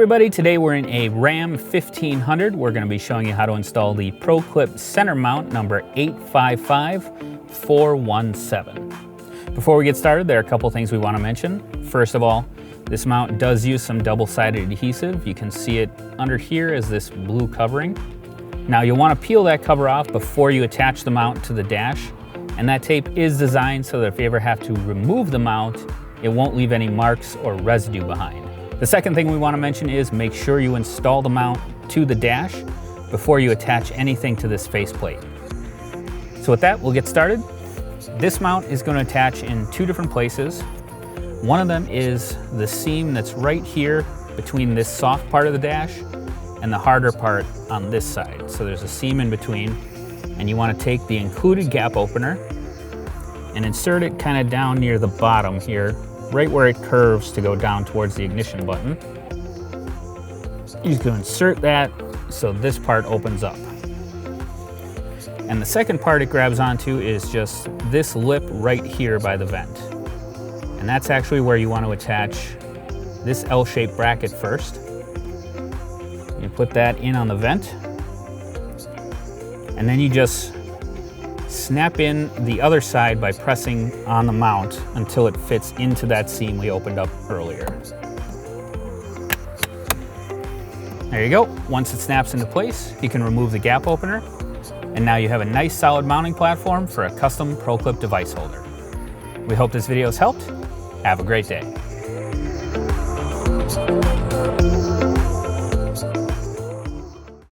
everybody, today we're in a Ram 1500. We're going to be showing you how to install the ProClip center mount number 855417. Before we get started, there are a couple things we want to mention. First of all, this mount does use some double-sided adhesive. You can see it under here as this blue covering. Now you'll want to peel that cover off before you attach the mount to the dash, and that tape is designed so that if you ever have to remove the mount, it won't leave any marks or residue behind. The second thing we want to mention is make sure you install the mount to the dash before you attach anything to this faceplate. So with that, we'll get started. This mount is going to attach in two different places. One of them is the seam that's right here between this soft part of the dash and the harder part on this side. So there's a seam in between, and you want to take the included gap opener and insert it kind of down near the bottom here, right where it curves to go down towards the ignition button. You're just going to insert that so this part opens up. And the second part it grabs onto is just this lip right here by the vent. And that's actually where you want to attach this L-shaped bracket first. You put that in on the vent, and then you just snap in the other side by pressing on the mount until it fits into that seam we opened up earlier. There you go. Once it snaps into place, you can remove the gap opener, and now you have a nice solid mounting platform for a custom ProClip device holder. We hope this video has helped. Have a great day.